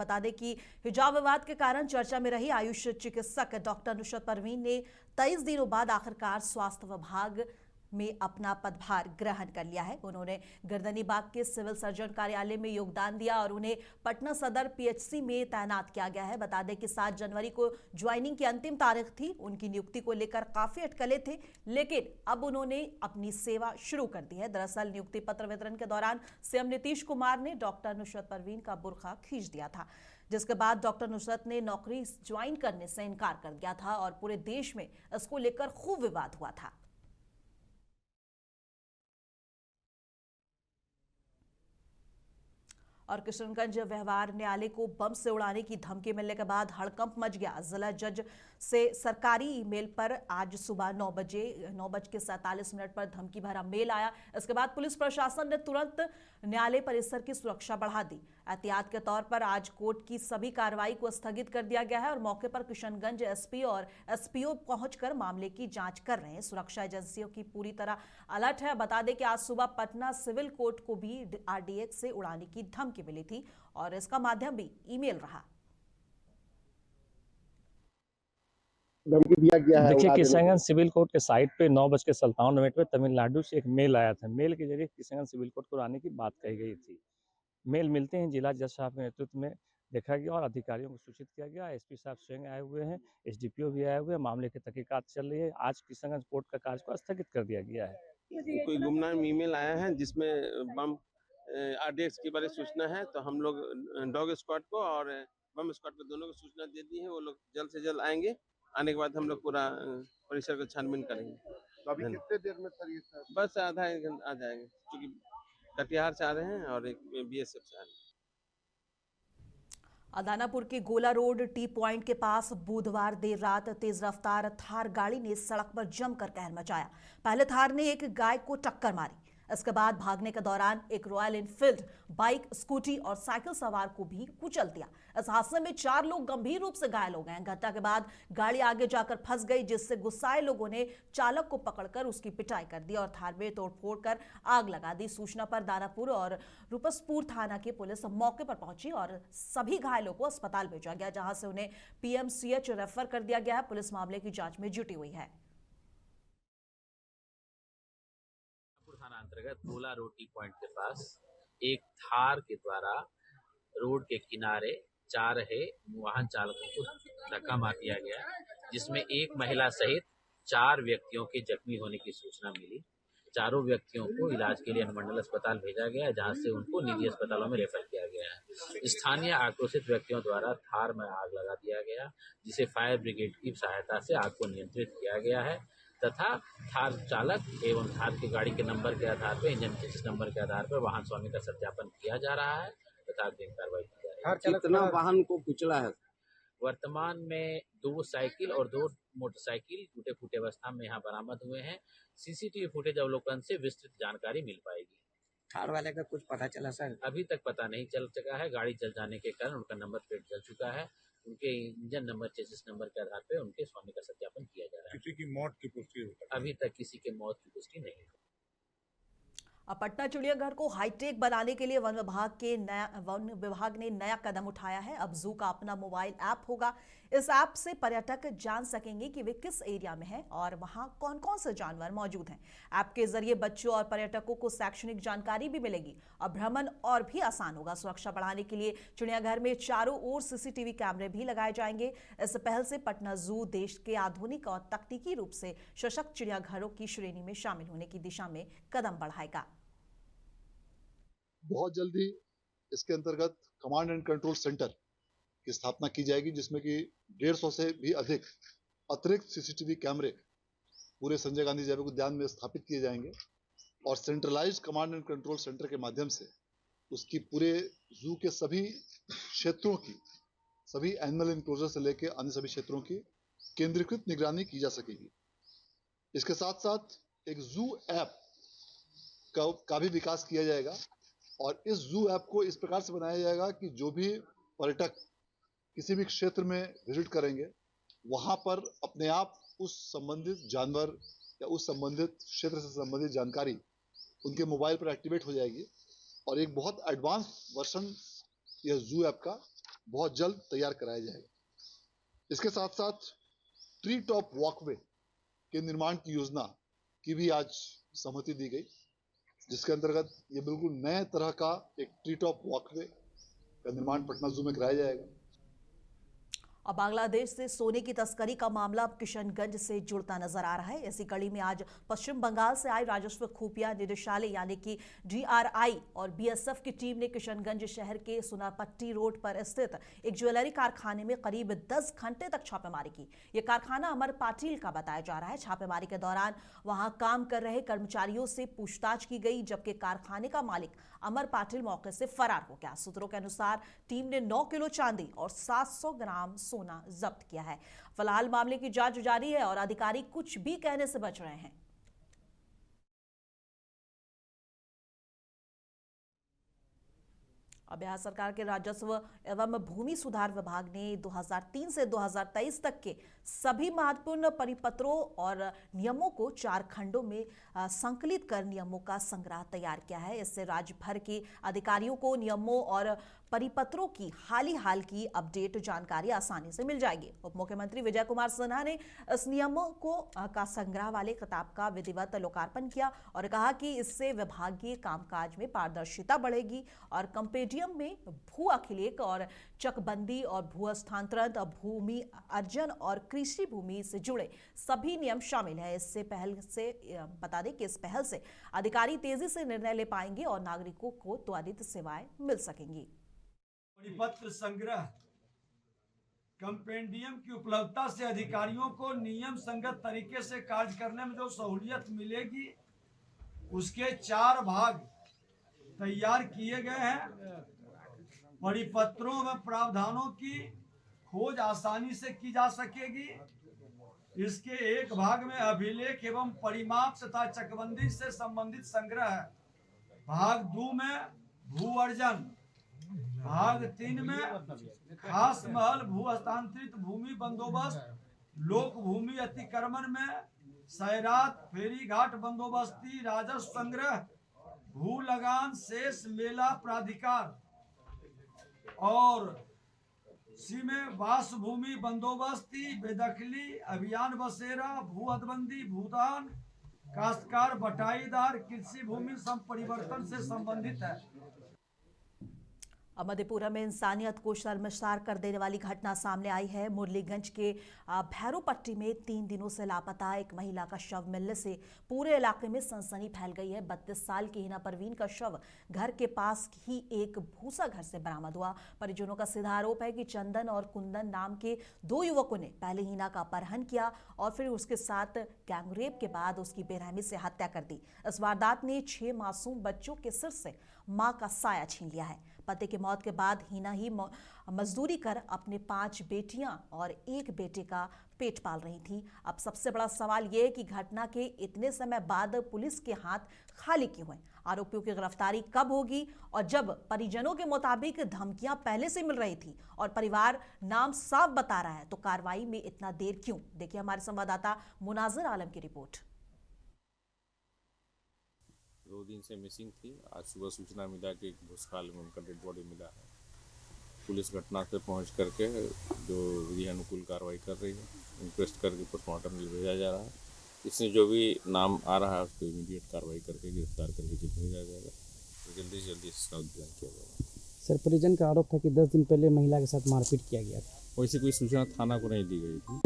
बता दें कि हिजाब विवाद के कारण चर्चा में रही आयुष चिकित्सक डॉक्टर नुसरत परवीन ने 23 दिनों बाद आखिरकार स्वास्थ्य विभाग में अपना पदभार ग्रहण कर लिया है। उन्होंने गर्दनीबाग के सिविल सर्जन कार्यालय में योगदान दिया और उन्हें पटना सदर पीएचसी में तैनात किया गया है। बता दें कि 7 जनवरी को ज्वाइनिंग की अंतिम तारीख थी। उनकी नियुक्ति को लेकर काफी अटकलें थे, लेकिन अब उन्होंने अपनी सेवा शुरू कर दी है। दरअसल नियुक्ति पत्र वितरण के दौरान सीएम नीतीश कुमार ने डॉक्टर नुसरत परवीन का बुर्का खींच दिया था, जिसके बाद डॉक्टर नुसरत ने नौकरी ज्वाइन करने से इनकार कर दिया था और पूरे देश में इसको लेकर खूब विवाद हुआ था। और किशनगंज व्यवहार न्यायालय को बम से उड़ाने की धमकी मिलने के बाद हड़कंप मच गया। जिला जज से सरकारी ईमेल पर आज सुबह 9:47 पर धमकी भरा मेल आया। इसके बाद पुलिस प्रशासन ने तुरंत न्यायालय परिसर की सुरक्षा बढ़ा दी। एहतियात के तौर पर आज कोर्ट की सभी कार्रवाई को स्थगित कर दिया गया है और मौके पर किशनगंज एसपी और एसपीओ पहुंचकर मामले की जांच कर रहे हैं। सुरक्षा एजेंसियों की पूरी तरह अलर्ट है। बता दें कि आज सुबह पटना सिविल कोर्ट को भी आरडीएक्स से उड़ाने की धमकी मिली थी और इसका माध्यम भी ईमेल रहा। धमकी दिया गया है। देखिए, किशनगंज सिविल कोर्ट के साइट पे 9:57 पे तमिलनाडु से एक मेल आया था। मेल के जरिए किशनगंज सिविल कोर्ट को आने की बात कही गई थी। मेल मिलते हैं जिला जज साहब के नेतृत्व में देखा गया और अधिकारियों को सूचित किया गया। एसपी साहब स्वयं आए हुए हैं, एसडीपीओ भी आए हुए हैं। मामले की तहकीकात चल रही है। आज किशनगंज कोर्ट का कार्य को स्थगित कर दिया गया है। कोई गुमनाम ईमेल आया है जिसमें बम आरडीएक्स के बारे में सूचना है, तो हम लोग डॉग स्क्वाड को और बम स्क्वाड को दोनों को सूचना दे दी है। वो लोग जल्द से जल्द आएंगे। आने के बाद हम लोग पूरा परिसर को छानबीन करेंगे। तो अभी कितने देर में सर ये सब? बस आधा एक घंटा आ जाएंगे, क्योंकि कटिहार से आ रहे हैं और एक बीएसएफ से आ रहे हैं। दानापुर के गोला रोड टी पॉइंट के पास बुधवार देर रात तेज रफ्तार थार गाड़ी ने सड़क पर जमकर कहर मचाया। पहले थार ने एक गाय को टक्कर मारी। इसके बाद भागने के दौरान एक रॉयल एनफील्ड बाइक, स्कूटी और साइकिल सवार को भी कुचल दिया। इस हादसे में 4 लोग गंभीर रूप से घायल हो गए हैं। घटना के बाद गाड़ी आगे जाकर फंस गई, जिससे गुस्साए लोगों ने चालक को पकड़कर उसकी पिटाई कर दी और थार में तोड़फोड़ कर आग लगा दी। सूचना पर दानापुर और रूपसपुर थाना की पुलिस मौके पर पहुंची और सभी घायलों को अस्पताल भेजा गया, जहां से उन्हें पीएमसीएच रेफर कर दिया गया है। पुलिस मामले की जांच में जुटी हुई है। थाना अंतर्गत गोला रोड टी पॉइंट के पास एक थार के द्वारा रोड के किनारे जा रहे वाहन चालकों को धक्का मार दिया गया, जिसमें एक महिला सहित 4 व्यक्तियों के जख्मी होने की सूचना मिली। चारों व्यक्तियों को इलाज के लिए अनुमंडल अस्पताल भेजा गया, जहां से उनको निजी अस्पतालों में रेफर किया गया है। स्थानीय आक्रोशित व्यक्तियों द्वारा थार में आग लगा दिया गया, जिसे फायर ब्रिगेड की सहायता से आग को नियंत्रित किया गया है तथा थार चालक एवं थार की गाड़ी के नंबर के आधार पर, इंजन चेसिस नंबर के आधार पर वाहन स्वामी का सत्यापन किया जा रहा है तथा अग्रिम कार्रवाई की जा रही है। कितना वाहन को कुचला है? वर्तमान में 2 साइकिल और 2 मोटरसाइकिल टूटे फूटे अवस्था में यहाँ बरामद हुए हैं। सीसीटीवी फुटेज अवलोकन से विस्तृत जानकारी मिल पाएगी। थार वाले का कुछ पता चला सर? अभी तक पता नहीं चल सका है। गाड़ी जल जाने के कारण उनका नंबर प्लेट जल चुका है। उनके इंजन नंबर, चेसिस नंबर के आधार पर उनके स्वामी का सत्यापन किया जा रहा है। किसी की मौत की पुष्टि अभी तक किसी के मौत की पुष्टि नहीं हुई। अब पटना चिड़ियाघर को हाईटेक बनाने के लिए वन विभाग ने नया कदम उठाया है। अब जू का अपना मोबाइल ऐप होगा। इस ऐप से पर्यटक जान सकेंगे कि वे किस एरिया में हैं और वहां कौन कौन से जानवर मौजूद हैं। ऐप के जरिए बच्चों और पर्यटकों को शैक्षणिक जानकारी भी मिलेगी और भ्रमण और भी आसान होगा। सुरक्षा बढ़ाने के लिए चिड़ियाघर में चारों ओर सीसीटीवी कैमरे भी लगाए जाएंगे। इस पहल से पटना जू देश के आधुनिक और तकनीकी रूप से सशक्त चिड़ियाघरों की श्रेणी में शामिल होने की दिशा में कदम बढ़ाएगा। बहुत जल्दी इसके अंतर्गत कमांड एंड कंट्रोल सेंटर की स्थापना की जाएगी, जिसमें कि 150 से भी अधिक अतिरिक्त सीसीटीवी कैमरे पूरे संजय गांधी जैविक उद्यान में स्थापित किए जाएंगे और centralise command and control centre के माध्यम से उसकी पूरे जू के सभी क्षेत्रों की, सभी एनिमल इंक्लोजर से लेकर अन्य सभी क्षेत्रों की केंद्रीकृत निगरानी की जा सकेगी। इसके साथ साथ एक जू ऐप का भी विकास किया जाएगा और इस जू ऐप को इस प्रकार से बनाया जाएगा कि जो भी पर्यटक किसी भी क्षेत्र में विजिट करेंगे, वहां पर अपने आप उस संबंधित जानवर या उस संबंधित क्षेत्र से संबंधित जानकारी उनके मोबाइल पर एक्टिवेट हो जाएगी और एक बहुत एडवांस वर्जन यह जू ऐप का बहुत जल्द तैयार कराया जाएगा। इसके साथ साथ ट्री टॉप वॉकवे के निर्माण की योजना की भी आज सहमति दी गई, जिसके अंतर्गत ये बिल्कुल नए तरह का एक ट्री टॉप वॉकवे का निर्माण पटना जू में कराया जाएगा। और बांग्लादेश से सोने की तस्करी का मामला अब किशनगंज से जुड़ता नजर आ रहा है। इसी कड़ी में आज पश्चिम बंगाल से आए राजस्व खुफिया निदेशालय यानी कि DRI और BSF की टीम ने किशनगंज शहर के सुनापट्टी रोड पर स्थित एक ज्वेलरी कारखाने में करीब 10 घंटे तक छापेमारी की। यह कारखाना अमर पाटिल का बताया जा रहा है। छापेमारी के दौरान वहां काम कर रहे कर्मचारियों से पूछताछ की गई, जबकि कारखाने का मालिक अमर पाटिल मौके से फरार हो गया। सूत्रों के अनुसार टीम ने 9 किलो चांदी और 700 ग्राम सोना जब्त किया है। फिलहाल मामले की जांच जारी है और अधिकारी कुछ भी कहने से बच रहे हैं। अब बिहार सरकार के राजस्व एवं भूमि सुधार विभाग ने 2003 से 2023 तक के सभी महत्वपूर्ण परिपत्रों और नियमों को 4 खंडों में संकलित कर नियमों का संग्रह तैयार किया है। इससे राज्य भर के अधिकारियों को नियमों और परिपत्रों की हाल की अपडेट जानकारी आसानी से मिल जाएगी। उप मुख्यमंत्री विजय कुमार सिन्हा ने इस नियमों का संग्रह वाले किताब का विधिवत लोकार्पण किया और कहा कि इससे विभागीय कामकाज में पारदर्शिता बढ़ेगी और कंपेडियम में भू अभिलेख और चकबंदी और भू हस्तांतरण, भूमि अर्जन और कृषि भूमि से जुड़े सभी नियम शामिल है। इससे पहल से बता दें कि इस पहल से अधिकारी तेजी से निर्णय ले पाएंगे और नागरिकों को त्वरित सेवाएं मिल सकेंगी। परिपत्र संग्रह कंपेंडियम की उपलब्धता से अधिकारियों को नियम संगत तरीके से कार्य करने में जो सहूलियत मिलेगी, उसके 4 भाग तैयार किए गए हैं। परिपत्रों में प्रावधानों की खोज आसानी से की जा सकेगी। इसके एक भाग में अभिलेख एवं परिमाप तथा चकबंदी से संबंधित संग्रह है। भाग 2 में भू अर्जन, भाग 3 में खास महल भू हस्तांतरित भूमि बंदोबस्त, लोक भूमि अतिक्रमण में सैरात फेरी घाट बंदोबस्ती, राजस्व संग्रह, भू लगान, शेष मेला प्राधिकार और सी में वास भूमि बंदोबस्ती, बेदखली अभियान बसेरा, भू हदबंदी, भूदान, काश्तकार बटाईदार, कृषि भूमि परिवर्तन से संबंधित है। मधेपुरा में इंसानियत को शर्मसार कर देने वाली घटना सामने आई है। मुरलीगंज के भैरोपट्टी में 3 दिनों से लापता एक महिला का शव मिलने से पूरे इलाके में सनसनी फैल गई है। 32 साल की हिना परवीन का शव घर के पास ही एक भूसा घर से बरामद हुआ। परिजनों का सीधा आरोप है कि चंदन और कुंदन नाम के 2 युवकों ने पहले हिना का अपहरण किया और फिर उसके साथ गैंगरेप के बाद उसकी बेरहमी से हत्या कर दी। इस वारदात ने 6 मासूम बच्चों के सिर से मां का साया छीन लिया है। पति की मौत के बाद हिना ही मजदूरी कर अपने 5 बेटियां और 1 बेटे का पेट पाल रही थी। अब सबसे बड़ा सवाल यह है कि घटना के इतने समय बाद पुलिस के हाथ खाली क्यों हैं? आरोपियों की गिरफ्तारी कब होगी? और जब परिजनों के मुताबिक धमकियां पहले से मिल रही थी और परिवार नाम साफ बता रहा है, तो कार्रवाई में इतना देर क्यों? देखिए हमारे संवाददाता मुनाजिर आलम की रिपोर्ट। 2 दिन से मिसिंग थी। आज सुबह सूचना मिला कि भूसखाल में उनका डेड बॉडी मिला है। पुलिस घटना पे पहुंच करके जो विधि अनुकूल कार्रवाई कर रही है, इंक्वेस्ट करके पोस्टमार्टम के लिए भेजा जा रहा है। इसमें जो भी नाम आ रहा है उसको इमीडिएट कार्रवाई करके गिरफ्तार करके जेल भेजा जाएगा, तो जल्दी से जल्दी इसका उद्यान किया जाएगा। सर, परिजन का आरोप था कि 10 दिन पहले महिला के साथ मारपीट किया गया था। वैसे कोई सूचना थाना को नहीं दी गई थी।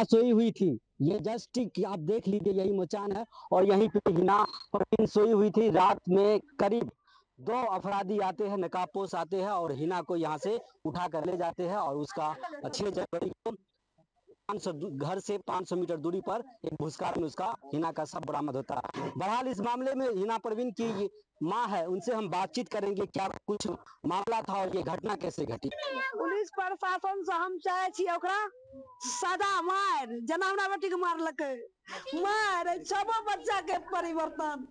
सोई हुई थी, ये जस्ट कि आप देख लीजिए, यही मचान है और यहीं पे हिना परवीन सोई हुई थी। रात में करीब 2 अपराधी आते हैं, नकाबपोश आते हैं और हिना को यहाँ से उठा कर ले जाते हैं और उसका 6 जनवरी को 500 घर से 500 मीटर दूरी पर एक भूसखाल में उसका हिना का शव बरामद होता है। बहरहाल इस मामले में हिना परवीन की मां है, उनसे हम बातचीत करेंगे, क्या कुछ मामला था और ये घटना कैसे घटी। पुलिस प्रशासन से हम चाहे छी ओकरा सजा मार, जना हमरा बेटी के मारलकै, मार 6 बच्चा के परिवर्तन